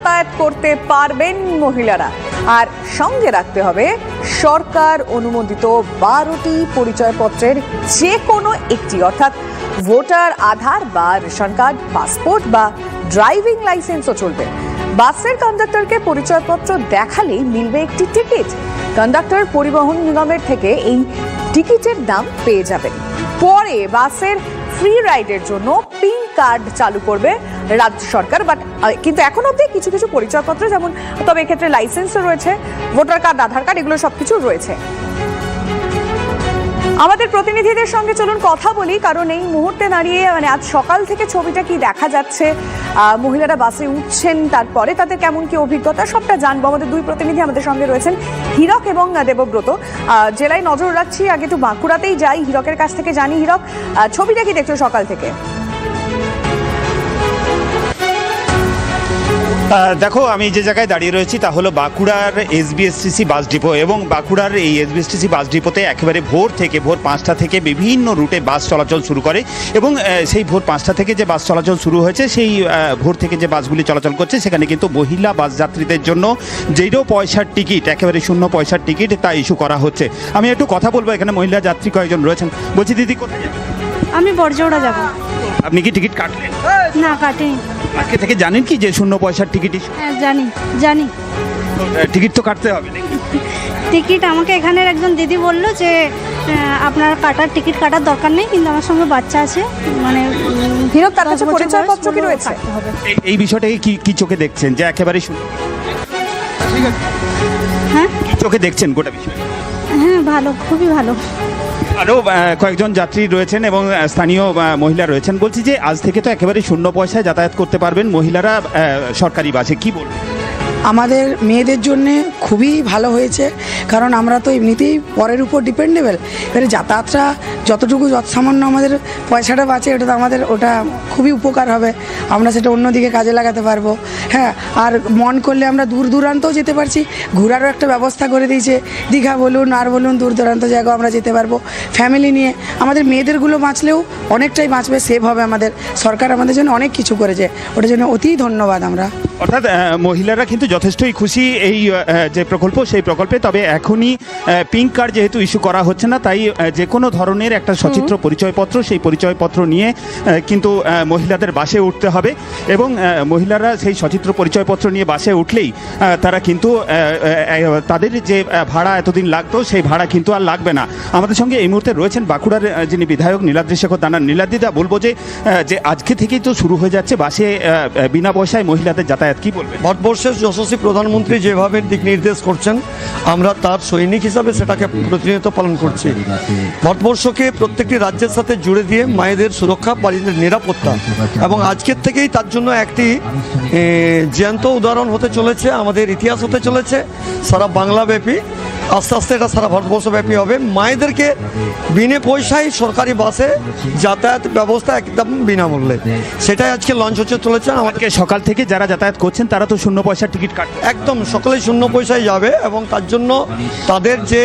যাতায়াত করতে পারবেন মহিলারা। আর সঙ্গে রাখতে হবে সরকার অনুমোদিত 12টি পরিচয়পত্রের যে কোনো একটি, অর্থাৎ ভোটার আধার বা রেশন কার্ড, পাসপোর্ট বা ড্রাইভিং লাইসেন্সও চলবে। বাসের কন্ডাক্টরকে পরিচয়পত্র দেখালেই মিলবে একটি টিকিট। কন্ডাক্টর পরিবহন নিগমের থেকে এই টিকিটের দাম পেয়ে যাবেন। পরে বাসের ফ্রি রাইডের জন্য পিঙ্ক কার্ড চালু করবে রাজ্য সরকার। কিন্তু এখন অবধি কিছু কিছু পরিচয়পত্র, যেমন তবে এক্ষেত্রে লাইসেন্সও রয়েছে, ভোটার কার্ড, আধার কার্ড, এগুলো সবকিছু রয়েছে। আমাদের প্রতিনিধিদের সঙ্গে চলুন কথা বলি, কারণ এই মুহূর্তে দাঁড়িয়ে আজ সকাল থেকে ছবিটা কি দেখা যাচ্ছে, মহিলারা বাসে উঠছেন, তারপরে তাদের কেমন কি অভিজ্ঞতা, সবটা জানবো। আমাদের দুই প্রতিনিধি আমাদের সঙ্গে রয়েছেন, হীরক এবং দেবব্রত। জেলায় নজর রাখছি, আগে একটু বাঁকুড়াতেই যাই, হীরকের কাছ থেকে জানি। হীরক, ছবিটা কি দেখছো সকাল থেকে? দেখো, আমি যে জায়গায় দাঁড়িয়ে রয়েছি তা হলো বাঁকুড়ার এসবিএসটিসি বাস ডিপো, এবং বাঁকুড়ার এই এসবিএসটিসি বাস ডিপোতে একেবারে ভোর 5টা থেকে বিভিন্ন রুটে বাস চলাচল শুরু করে। এবং সেই ভোর 5টা থেকে যে বাস চলাচল শুরু হয়েছে, সেই ভোর থেকে যে বাসগুলি চলাচল করছে, সেখানে কিন্তু মহিলা বাস যাত্রীদের জন্য 0 পয়সার টিকিট, একেবারে 0 পয়সার টিকিট তা ইস্যু করা হচ্ছে। আমি একটু কথা বলবো, এখানে মহিলা যাত্রী কয়েকজন রয়েছেন। বলছি দিদি, কোথায় যাবেন? আমি বড়জোড়া যাব। আপনি কি টিকিট কাটলেন? না, কাটিনি। আজকে থেকে জানেন কি যে 0 পয়সার টিকিট ইস্যু? হ্যাঁ, জানি। টিকিট তো কাটতে হবে নাকি? টিকিট আমাকে এখানের একজন দিদি বলল যে আপনার টিকিট কাটার দরকার নেই, কিন্তু আমার সঙ্গে বাচ্চা আছে, মানে হীরক, তার কাছে পরিচয়পত্র কি রয়েছে? এই বিষয়টাকে কি চোখে দেখছেন যে একেবারে হ্যাঁ, কি চোখে দেখছেন গোটা বিষয়? হ্যাঁ, ভালো, খুবই ভালো। আরও কয়েকজন যাত্রী রয়েছেন এবং স্থানীয় মহিলা রয়েছেন। বলছি যে আজ থেকে তো একেবারে 0 পয়সায় যাতায়াত করতে পারবেন মহিলারা সরকারি বাসে, কি বলবেন? আমাদের মেয়েদের জন্যে খুবই ভালো হয়েছে, কারণ আমরা তো এমনিতেই পরের উপর ডিপেন্ডেবল। এবারে যাতায়াতটা যতটুকু সামান্য আমাদের পয়সাটা বাঁচে, ওটা খুবই উপকার হবে, আমরা সেটা অন্যদিকে কাজে লাগাতে পারবো। হ্যাঁ, আর মন করলে আমরা দূর দূরান্তও যেতে পারছি, ঘোরারও একটা ব্যবস্থা করে দিয়েছে, দীঘা বলুন আর বলুন, দূর দূরান্ত জায়গাও আমরা যেতে পারবো ফ্যামিলি নিয়ে। আমাদের মেয়েদেরগুলো বাঁচলেও অনেকটাই বাঁচবে, সেভ হবে আমাদের। সরকার আমাদের জন্য অনেক কিছু করেছে, ওটার জন্য অতি ধন্যবাদ আমরা। অর্থাৎ মহিলারা কিন্তু যথেষ্টই খুশি এই যে প্রকল্প, সেই প্রকল্পে। তবে এখনই পিঙ্ক কার্ড যেহেতু ইস্যু করা হচ্ছে না, তাই যে কোনো ধরনের একটা সচিত্র পরিচয়পত্র, সেই পরিচয়পত্র নিয়ে কিন্তু মহিলাদের বাসে উঠতে হবে। এবং মহিলারা সেই সচিত্র পরিচয়পত্র নিয়ে বাসে উঠলেই তারা কিন্তু তাদের যে ভাড়া এতদিন লাগতো, সেই ভাড়া কিন্তু আর লাগবে না। আমাদের সঙ্গে এই মুহূর্তে রয়েছেন বাঁকুড়ার যিনি বিধায়ক নীলাদ্রি শেখর দানা। নীলাদ্রিদা, বলবো যে আজকে থেকেই তো শুরু হয়ে যাচ্ছে বাসে বিনা পয়সায় মহিলাদের যাতায়াত, কি বলবেন? ভারতবর্ষের যশস্বী প্রধানমন্ত্রী যেভাবে দিক নির্দেশ করছেন, আমরা তার সৈনিক হিসাবে সেটাকে প্রতিনিয়ত পালন করছি। ভারতবর্ষকে প্রত্যেকটি রাজ্যের সাথে জুড়ে দিয়ে মায়েদের সুরক্ষা, বাড়িদের নিরাপত্তা, এবং আজকের থেকেই তার জন্য একটি জ্যান্ত উদাহরণ হতে চলেছে, আমাদের ইতিহাস হতে চলেছে সারা বাংলাব্যাপী। আস্তে আস্তে এটা সারা ভারতবর্ষব্যাপী হবে। মায়েদেরকে বিনা পয়সায় সরকারি বাসে যাতায়াত ব্যবস্থা একদম বিনামূল্যে, সেটাই আজকে লঞ্চ হতে চলেছে। আমাদেরকে সকাল থেকে যারা যাতায়াত করছেন তারা তো 0 পয়সার টিকিট কাটবে, একদম সকলেই 0 পয়সায় যাবে। এবং তার জন্য তাদের যে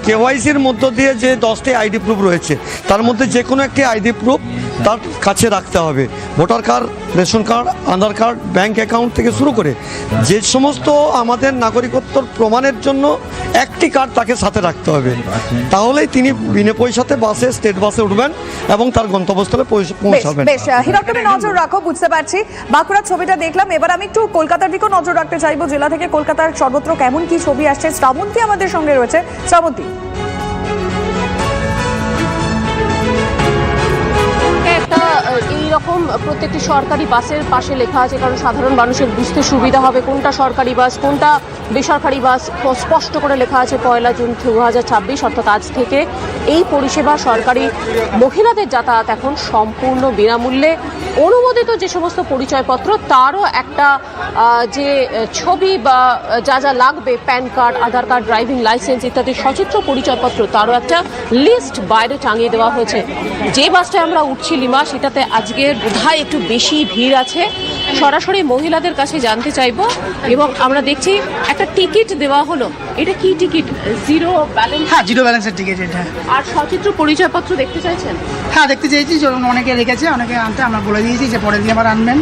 কেওয়াইসির মধ্য দিয়ে যে 10টি আইডি প্রুফ রয়েছে, তার মধ্যে যে কোনো একটি আইডি প্রুফ তার কাছে রাখতে হবে। ভোটার কার্ড, রেশন কার্ড, আধার কার্ড, ব্যাংক অ্যাকাউন্ট থেকে শুরু করে যে সমস্ত আমাদের নাগরিকত্বর প্রমাণের জন্য একটি কার্ড তাকে সাথে রাখতে হবে। তাহলেই তিনি বিনা পয়সাতে বাসে, স্টেট বাসে উঠবেন এবং তার গন্তব্যস্থলে পৌঁছাবেন। বেশ, হীরক, তুমি নজর রাখো, বুঝতে পারছি। বাঁকুড়ার ছবিটা দেখলাম, এবার আমি একটু কলকাতার দিকেও নজর রাখতে চাইবো। জেলা থেকে কলকাতার সর্বত্র কেমন কি ছবি আসছে, শ্রাবন্তী আমাদের সঙ্গে রয়েছে। শ্রাবন্তী, এইরকম প্রত্যেকটি সরকারি বাসের পাশে লেখা আছে, কারণ সাধারণ মানুষের বুঝতে সুবিধা হবে কোনটা সরকারি বাস, কোনটা বেসরকারি বাস। স্পষ্ট করে লেখা আছে 1 জুন 2026, অর্থাৎ আজ থেকে এই পরিষেবা সরকারি মহিলাদের যাতায়াত এখন সম্পূর্ণ বিনামূল্যে। অনুমোদিত যে সমস্ত পরিচয়পত্র, তারও একটা যে ছবি বা যা যা লাগবে, প্যান কার্ড, আধার কার্ড, ড্রাইভিং লাইসেন্স ইত্যাদি সচিত্র পরিচয়পত্র, তারও একটা লিস্ট বাইরে টাঙিয়ে দেওয়া হয়েছে। যে বাসটায় আমরা উঠছি লিমা, সেটাতে আজকে আজকে বোধহয় একটু বেশি ভিড় আছে। সরাসরি মহিলাদের কাছে জানতে চাইবো। এবং আমরা দেখছি একটা টিকিট দেওয়া হলো, এটা কি টিকিট? Zero balance? হ্যাঁ, জিরো ব্যালেন্সের টিকিট এটা। আর সচিত্র পরিচয়পত্র দেখতে চাইছেন? হ্যাঁ, দেখতে চেয়েছি, অনেকে রেখেছে, অনেকে আনতে আমরা বলে দিয়েছি যে পরের দিন আবার আনবেন।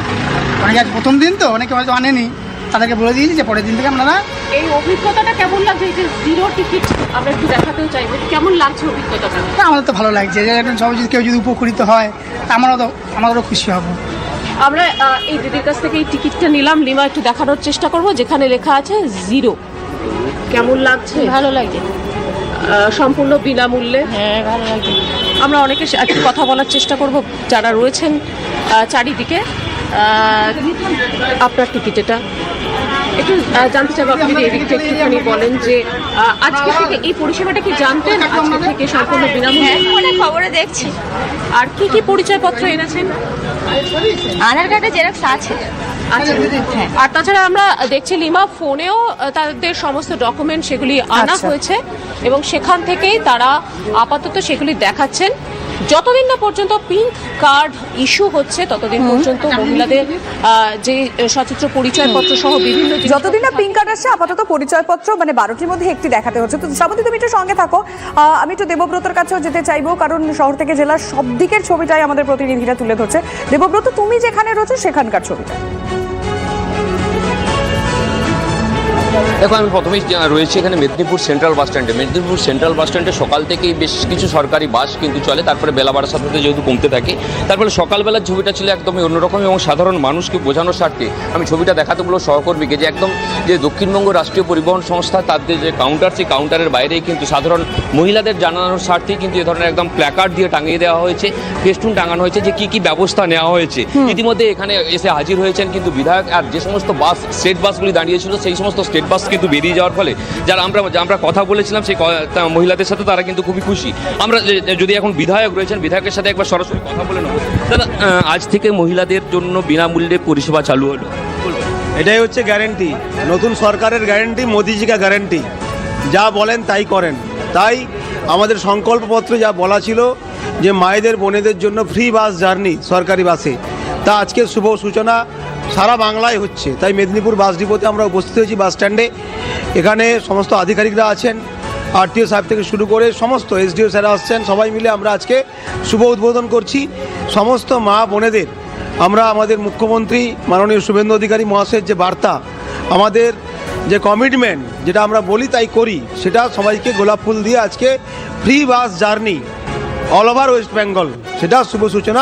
অনেকে আজ প্রথম দিন তো অনেকে হয়তো আনেনি, তাদেরকে বলে দিয়েছি যে পরের দিন থেকে আপনারা। এই অভিজ্ঞতাটা কেমন লাগছে? এই যে জিরো টিকিট আমরা একটু দেখাতেও চাইবো, কেমন লাগছে অভিজ্ঞতাটা? না, আমাদের তো ভালো লাগছে যে একজন সবাই যদি কেউ যদি উপকৃত হয় তা আমাদেরও খুশি হব। আমরা এই দিদির কাছ থেকে এই টিকিটটা নিলাম, লিমা একটু দেখানোর চেষ্টা করব, যেখানে লেখা আছে জিরো। কেমন লাগছে? ভালো লাগে। সম্পূর্ণ বিনামূল্যে? হ্যাঁ, ভালো লাগে। আমরা অনেকের একটু কথা বলার চেষ্টা করব যারা রয়েছেন চারিদিকে। আপনার টিকিট এটা একটু জানতে চাইবো, আপনি যদি এদিকটা একটুখানি বলেন যে আজকে থেকে এই পরিষেবাটা কি জানতেন? আজকে থেকে সম্পূর্ণ বিনামূল্যে? খবরে দেখছি। আর কি কি পরিচয়পত্র এনেছেন? আধার কার্ডের জেরক্স আছে। আচ্ছা, আর তাছাড়া আমরা দেখছি লিমা ফোনেও তাদের সমস্ত ডকুমেন্ট সেগুলি আনা আচ্ছা। হয়েছে এবং সেখান থেকেই তারা আপাতত সেগুলি দেখাচ্ছেন। যতদিন না পর্যন্ত পিঙ্ক কার্ড ইস্যু হচ্ছে ততদিন পর্যন্ত মহিলাদের যে সচিত্র পরিচয়পত্র সহ বিভিন্ন জিনিস- যতদিন না পিঙ্ক কার্ড আসছে আপাতত পরিচয়পত্র মানে 12টির মধ্যে একটি দেখাতে হচ্ছে। তো শ্রাবন্তী, তুমি একটু সঙ্গে থাকো। আমি একটু দেবব্রতর কাছেও যেতে চাইবো, কারণ শহর থেকে জেলার সব দিকের ছবিটাই আমাদের প্রতিনিধিরা তুলে ধরছে। দেবব্রত, তুমি যেখানে রয়েছো সেখানকার ছবিটা। দেখো, আমি প্রথমেই রয়েছি এখানে মেদিনীপুর সেন্ট্রাল বাস স্ট্যান্ডে। মেদিনীপুর সেন্ট্রাল বাস স্ট্যান্ডে সকাল থেকেই বেশ কিছু সরকারি বাস কিন্তু চলে, তারপরে বেলা বাড়ার সাথে সাথে যেহেতু কমতে থাকে, তারপরে সকালবেলার ছবিটা ছিল একদমই অন্যরকম এবং সাধারণ মানুষকে বোঝানোর স্বার্থে আমি ছবিটা দেখাতে বলবো সহকর্মীকে যে একদম যে দক্ষিণবঙ্গ রাষ্ট্রীয় পরিবহন সংস্থা তাদের যে কাউন্টার, সেই কাউন্টারের বাইরেই কিন্তু সাধারণ মহিলাদের জানানোর স্বার্থেই কিন্তু এ ধরনের একদম প্ল্যাকার্ড দিয়ে টাঙিয়ে দেওয়া হয়েছে, ফেস্টুন টাঙানো হয়েছে যে কি কি ব্যবস্থা নেওয়া হয়েছে। ইতিমধ্যে এখানে এসে হাজির হয়েছেন কিন্তু বিধায়ক, আর যে সমস্ত বাস স্টেট বাসগুলি দাঁড়িয়েছিল সেই সমস্ত স্টেট বাস কিন্তু বেরিয়ে যাওয়ার ফলে যারা আমরা কথা বলেছিলাম সেই মহিলাদের সাথে তারা কিন্তু খুবই খুশি। আমরা যদি এখন বিধায়ক রয়েছেন, বিধায়কের সাথে একবার সরাসরি কথা বলে নেব। দাদা, আজ থেকে মহিলাদের জন্য বিনামূল্যে পরিষেবা চালু হলো, এটাই হচ্ছে গ্যারেন্টি, নতুন সরকারের গ্যারেন্টি, মোদিজি কা গ্যারেন্টি। যা বলেন তাই করেন। তাই আমাদের সংকল্পপত্রে যা বলা ছিল যে মায়েদের বোনেদের জন্য ফ্রি বাস জার্নি সরকারি বাসে, তা আজকে শুভ সূচনা সারা বাংলায় হচ্ছে। তাই মেদিনীপুর বাস ডিপোতে আমরা উপস্থিত হয়েছি বাস স্ট্যান্ডে। এখানে সমস্ত আধিকারিকরা আছেন, আরটিও সাহেব থেকে শুরু করে সমস্ত এসডিও স্যার আসছেন, সবাই মিলে আমরা আজকে শুভ উদ্বোধন করছি। সমস্ত মা বোনেদের আমরা আমাদের মুখ্যমন্ত্রী মাননীয় শুভেন্দু অধিকারী মহাশয়ের যে বার্তা, আমাদের যে কমিটমেন্ট, যেটা আমরা বলি তাই করি, সেটা সবাইকে গোলাপ ফুল দিয়ে আজকে free bus journey all over West Bengal, সেটা শুভ সূচনা।